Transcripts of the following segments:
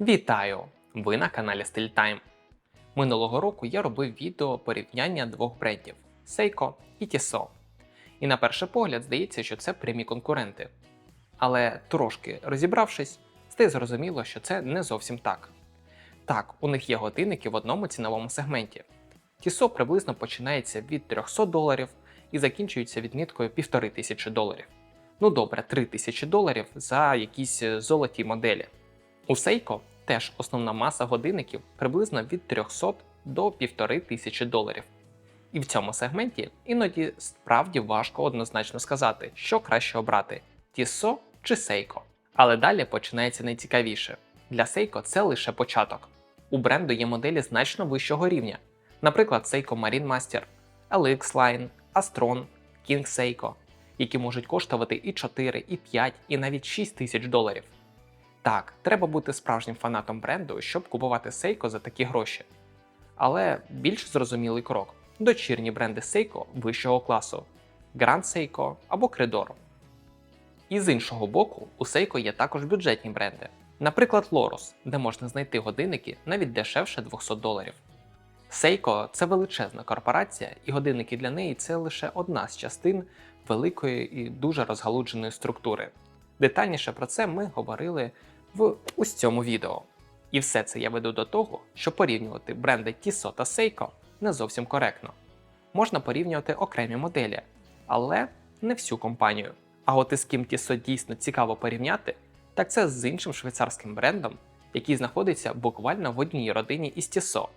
Вітаю! Ви на каналі StyleTime. Минулого року я робив відео порівняння двох брендів Seiko і Tissot. І на перший погляд здається, що це прямі конкуренти. Але трошки розібравшись, стає зрозуміло, що це не зовсім так. Так, у них є годинники в одному ціновому сегменті. Tissot приблизно починається від $300 і закінчується відміткою $1500. Ну добре, $3000 за якісь золоті моделі. У Seiko теж основна маса годинників приблизно від 300 до $1500. І в цьому сегменті іноді справді важко однозначно сказати, що краще обрати Tissot чи Seiko. Але далі починається найцікавіше. Для Seiko це лише початок. У бренду є моделі значно вищого рівня, наприклад, Seiko Marine Master, LX Line, Astron, King Seiko, які можуть коштувати і 4, і 5, і навіть $6000. Так, треба бути справжнім фанатом бренду, щоб купувати Seiko за такі гроші. Але більш зрозумілий крок – дочірні бренди Seiko вищого класу – Grand Seiko або Credoro. І з іншого боку, у Seiko є також бюджетні бренди, наприклад Lorus, де можна знайти годинники навіть дешевше $200. Seiko – це величезна корпорація, і годинники для неї – це лише одна з частин великої і дуже розгалудженої структури. Детальніше про це ми говорили в ось цьому відео. І все це я веду до того, що порівнювати бренди Tissot та Seiko не зовсім коректно. Можна порівнювати окремі моделі, але не всю компанію. А от із ким Tissot дійсно цікаво порівняти, так це з іншим швейцарським брендом, який знаходиться буквально в одній родині із Tissot.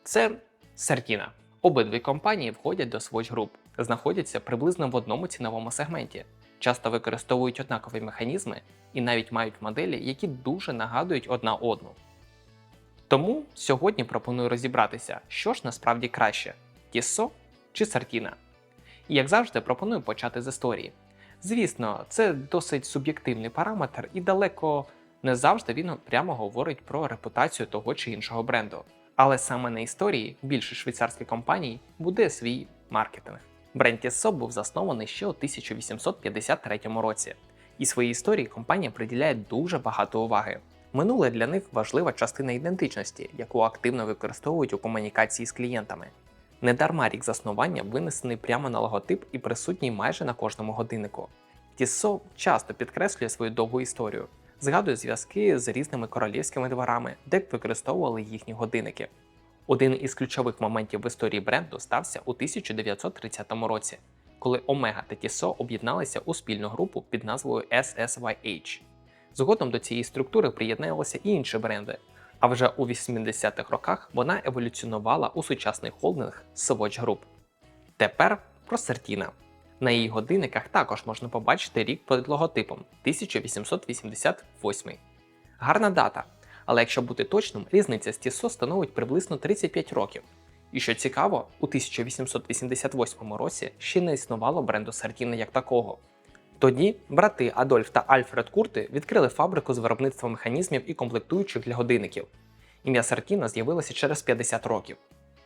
Це Certina. Обидві компанії входять до Swatch Group, знаходяться приблизно в одному ціновому сегменті, часто використовують однакові механізми і навіть мають моделі, які дуже нагадують одна одну. Тому сьогодні пропоную розібратися, що ж насправді краще – Tissot чи Certina. І як завжди пропоную почати з історії. Звісно, це досить суб'єктивний параметр і далеко не завжди він прямо говорить про репутацію того чи іншого бренду. Але саме на історії більшість швейцарських компаній буде свій маркетинг. Бренд Tissot був заснований ще у 1853 році, і своїй історії компанія приділяє дуже багато уваги. Минуле для них важлива частина ідентичності, яку активно використовують у комунікації з клієнтами. Недарма рік заснування винесений прямо на логотип і присутній майже на кожному годиннику. Tissot часто підкреслює свою довгу історію, згадує зв'язки з різними королівськими дворами, де використовували їхні годинники. Один із ключових моментів в історії бренду стався у 1930 році, коли Omega та Tissot об'єдналися у спільну групу під назвою SSYH. Згодом до цієї структури приєдналися і інші бренди, а вже у 80-х роках вона еволюціонувала у сучасний холдинг Swatch Group. Тепер про Certina. На її годинниках також можна побачити рік під логотипом – 1888. Гарна дата, але якщо бути точним, різниця з Tissot становить приблизно 35 років. І що цікаво, у 1888 році ще не існувало бренду Certina як такого. Тоді брати Адольф та Альфред Курти відкрили фабрику з виробництва механізмів і комплектуючих для годинників. Ім'я Certina з'явилося через 50 років.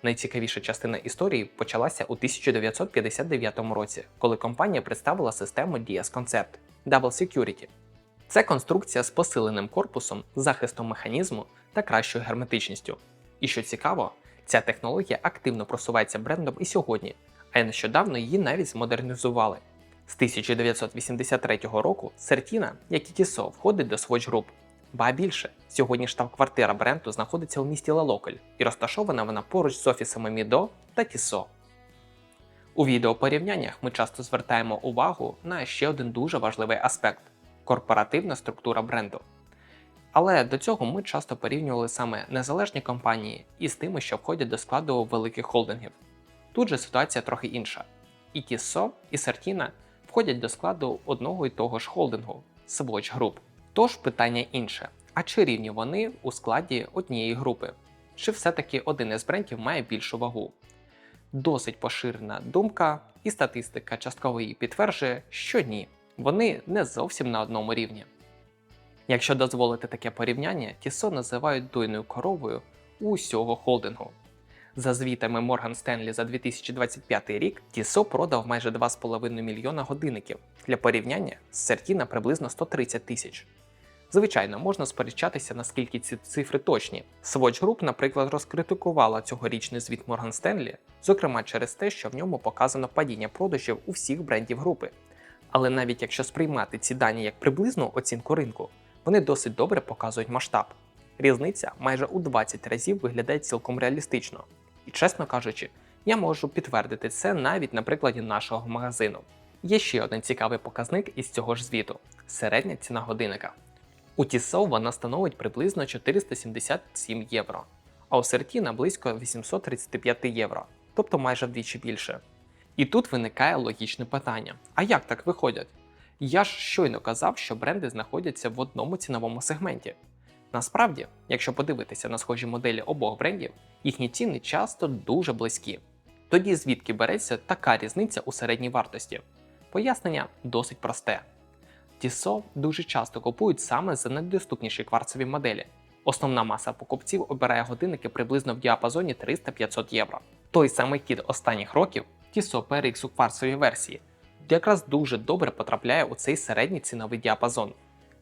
Найцікавіша частина історії почалася у 1959 році, коли компанія представила систему DS Concept Double Security. Це конструкція з посиленим корпусом, захистом механізму та кращою герметичністю. І що цікаво, ця технологія активно просувається брендом і сьогодні, а нещодавно її навіть змодернізували. З 1983 року Certina, як і Tissot, входить до Swatch Group. Ба більше, сьогодні штаб-квартира бренду знаходиться у місті Ла-Локаль і розташована вона поруч з офісами Мідо та Tissot. У відеопорівняннях ми часто звертаємо увагу на ще один дуже важливий аспект – корпоративна структура бренду. Але до цього ми часто порівнювали саме незалежні компанії із тими, що входять до складу великих холдингів. Тут же ситуація трохи інша. І Tissot, і Certina входять до складу одного і того ж холдингу – Swatch Group. Тож питання інше, а чи рівні вони у складі однієї групи? Чи все-таки один із брендів має більшу вагу? Досить поширена думка, і статистика частково її підтверджує, що ні, вони не зовсім на одному рівні. Якщо дозволити таке порівняння, Tissot називають дойною коровою усього холдингу. За звітами Morgan Stanley за 2025 рік, Tissot продав майже 2,5 мільйона годинників. Для порівняння, Certina приблизно 130 тисяч. Звичайно, можна сперечатися, наскільки ці цифри точні. Swatch Group, наприклад, розкритикувала цьогорічний звіт Morgan Stanley, зокрема через те, що в ньому показано падіння продажів у всіх брендів групи. Але навіть якщо сприймати ці дані як приблизну оцінку ринку, вони досить добре показують масштаб. Різниця майже у 20 разів виглядає цілком реалістично. І, чесно кажучи, я можу підтвердити це навіть на прикладі нашого магазину. Є ще один цікавий показник із цього ж звіту – середня ціна годинника. У Tissot вона становить приблизно 477 євро, а у Certina близько 835 євро, тобто майже вдвічі більше. І тут виникає логічне питання: а як так виходять? Я ж щойно казав, що бренди знаходяться в одному ціновому сегменті. Насправді, якщо подивитися на схожі моделі обох брендів, їхні ціни часто дуже близькі. Тоді звідки береться така різниця у середній вартості? Пояснення досить просте. Tissot дуже часто купують саме за найдоступніші кварцеві моделі. Основна маса покупців обирає годинники приблизно в діапазоні 300-500 євро. Той самий хід останніх років, Tissot PRX у кварцевій версії, якраз дуже добре потрапляє у цей середній ціновий діапазон.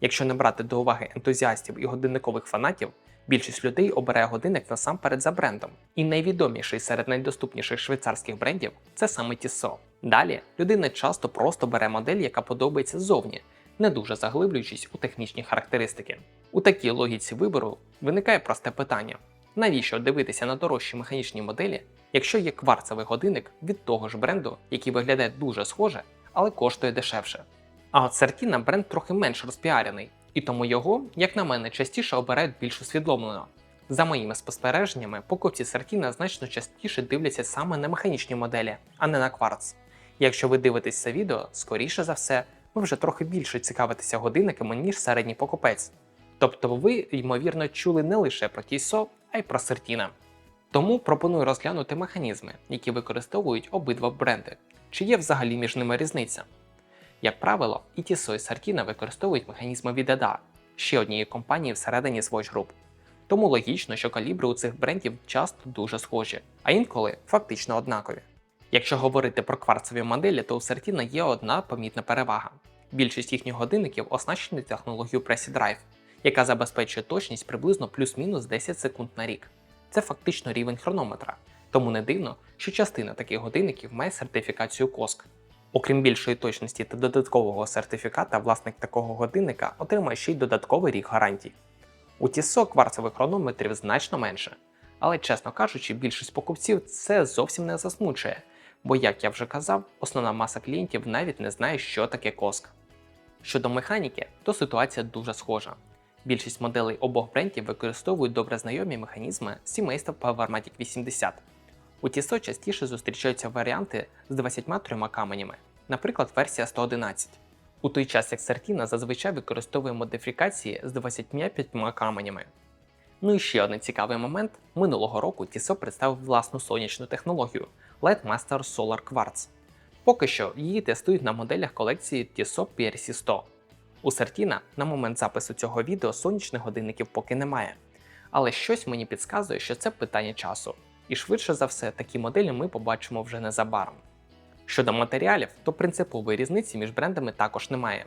Якщо не брати до уваги ентузіастів і годинникових фанатів, більшість людей обирає годинник насамперед за брендом. І найвідоміший серед найдоступніших швейцарських брендів – це саме Tissot. Далі, людина часто просто бере модель, яка подобається ззовні, не дуже заглиблюючись у технічні характеристики. У такій логіці вибору виникає просте питання: навіщо дивитися на дорожчі механічні моделі, якщо є кварцевий годинник від того ж бренду, який виглядає дуже схоже, але коштує дешевше? А от Certina бренд трохи менш розпіарений, і тому його, як на мене, частіше обирають більш усвідомлено. За моїми спостереженнями, покупці Certina значно частіше дивляться саме на механічні моделі, а не на кварц. Якщо ви дивитесь це відео, скоріше за все, ви вже трохи більше цікавитеся годинниками, ніж середній покупець. Тобто ви, ймовірно, чули не лише про Tissot, а й про Certina. Тому пропоную розглянути механізми, які використовують обидва бренди. Чи є взагалі між ними різниця? Як правило, і Tissot, і Certina використовують механізми від EDA, ще однієї компанії всередині Swatch Group. Тому логічно, що калібри у цих брендів часто дуже схожі, а інколи фактично однакові. Якщо говорити про кварцеві моделі, то у Certina є одна помітна перевага. Більшість їхніх годинників оснащені технологією Preci Drive, яка забезпечує точність приблизно плюс-мінус 10 секунд на рік. Це фактично рівень хронометра, тому не дивно, що частина таких годинників має сертифікацію COSC. Окрім більшої точності та додаткового сертифіката, власник такого годинника отримає ще й додатковий рік гарантій. У Tissot кварцевих хронометрів значно менше, але, чесно кажучи, більшість покупців це зовсім не засмучує, бо, як я вже казав, основна маса клієнтів навіть не знає, що таке COSC. Щодо механіки, то ситуація дуже схожа. Більшість моделей обох брендів використовують добре знайомі механізми сімейства Powermatic 80. У Tissot частіше зустрічаються варіанти з 23 каменями, наприклад, версія 111. У той час як Certina зазвичай використовує модифікації з 25 каменями. Ну і ще один цікавий момент. Минулого року Tissot представив власну сонячну технологію Lightmaster Solar Quartz. Поки що її тестують на моделях колекції Tissot PRC 100. У Certina на момент запису цього відео сонячних годинників поки немає. Але щось мені підказує, що це питання часу. І швидше за все, такі моделі ми побачимо вже незабаром. Щодо матеріалів, то принципової різниці між брендами також немає.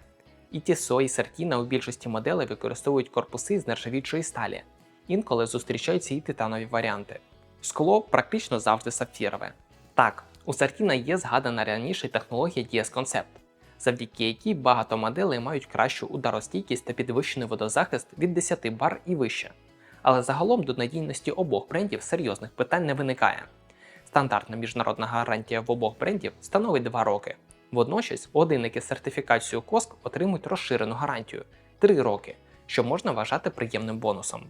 І Tissot, і Certina у більшості моделей використовують корпуси з нержавіючої сталі. Інколи зустрічаються і титанові варіанти. Скло практично завжди сапфірове. Так, у Certina є згадана раніше технологія DS Concept, завдяки якій багато моделей мають кращу ударостійкість та підвищений водозахист від 10 бар і вище. Але загалом до надійності обох брендів серйозних питань не виникає. Стандартна міжнародна гарантія в обох брендів становить 2 роки. Водночас годинники з сертифікацією COSC отримують розширену гарантію – 3 роки, що можна вважати приємним бонусом.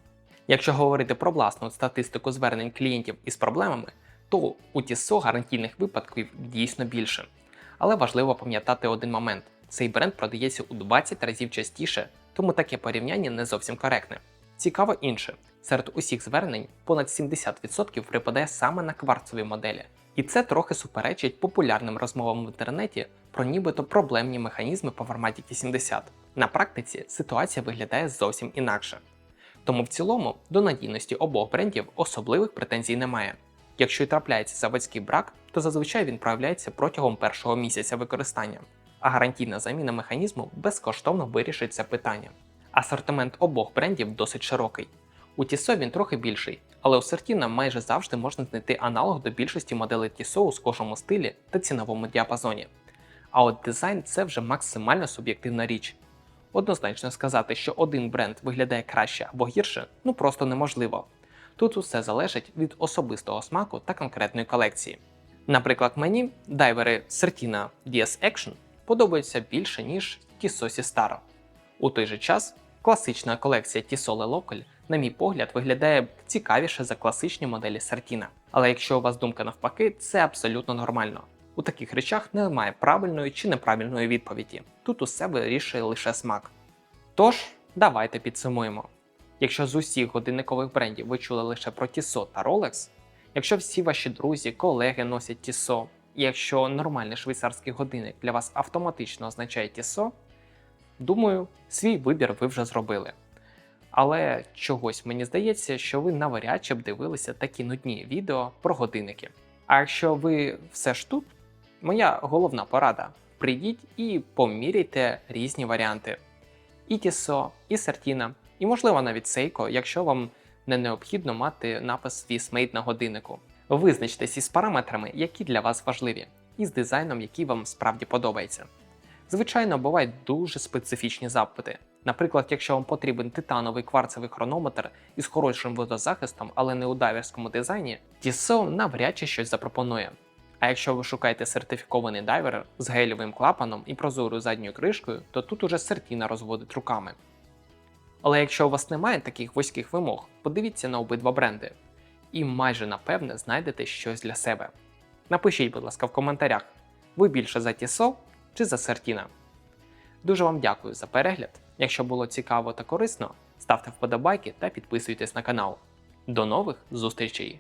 Якщо говорити про власну статистику звернень клієнтів із проблемами, то у Tissot гарантійних випадків дійсно більше. Але важливо пам'ятати один момент – цей бренд продається у 20 разів частіше, тому таке порівняння не зовсім коректне. Цікаво інше. Серед усіх звернень понад 70% припадає саме на кварцеві моделі. І це трохи суперечить популярним розмовам в інтернеті про нібито проблемні механізми Powermatic 80. На практиці ситуація виглядає зовсім інакше. Тому в цілому до надійності обох брендів особливих претензій немає. Якщо й трапляється заводський брак, то зазвичай він проявляється протягом першого місяця використання, а гарантійна заміна механізму безкоштовно вирішить це питання. Асортимент обох брендів досить широкий. У Tissot він трохи більший, але у Certina майже завжди можна знайти аналог до більшості моделей Tissot у схожому стилі та ціновому діапазоні. А от дизайн це вже максимально суб'єктивна річ. Однозначно сказати, що один бренд виглядає краще або гірше, ну просто неможливо. Тут усе залежить від особистого смаку та конкретної колекції. Наприклад, мені дайвери Certina DS Action подобаються більше, ніж Tissot Sistaro. У той же час, класична колекція Tissot Le Local, на мій погляд, виглядає цікавіше за класичні моделі Certina. Але якщо у вас думка навпаки, це абсолютно нормально. У таких речах немає правильної чи неправильної відповіді. Тут усе вирішує лише смак. Тож, давайте підсумуємо. Якщо з усіх годинникових брендів ви чули лише про Tissot та Rolex, якщо всі ваші друзі, колеги носять Tissot, і якщо нормальний швейцарський годинник для вас автоматично означає Tissot, думаю, свій вибір ви вже зробили. Але чогось мені здається, що ви навряд чи б дивилися такі нудні відео про годинники. А якщо ви все ж тут, моя головна порада – прийдіть і поміряйте різні варіанти. І Tissot, і Certina, і можливо навіть Seiko, якщо вам не необхідно мати напис Swiss Made на годиннику. Визначтесь із параметрами, які для вас важливі, і з дизайном, який вам справді подобається. Звичайно, бувають дуже специфічні запити. Наприклад, якщо вам потрібен титановий кварцевий хронометр із хорошим водозахистом, але не у дайверському дизайні, Tissot навряд чи щось запропонує. А якщо ви шукаєте сертифікований дайвер з гелєвим клапаном і прозорою задньою кришкою, то тут уже Certina розводить руками. Але якщо у вас немає таких вузьких вимог, подивіться на обидва бренди. І майже напевне знайдете щось для себе. Напишіть, будь ласка, в коментарях, ви більше за Tissot чи за Certina. Дуже вам дякую за перегляд. Якщо було цікаво та корисно, ставте вподобайки та підписуйтесь на канал. До нових зустрічей!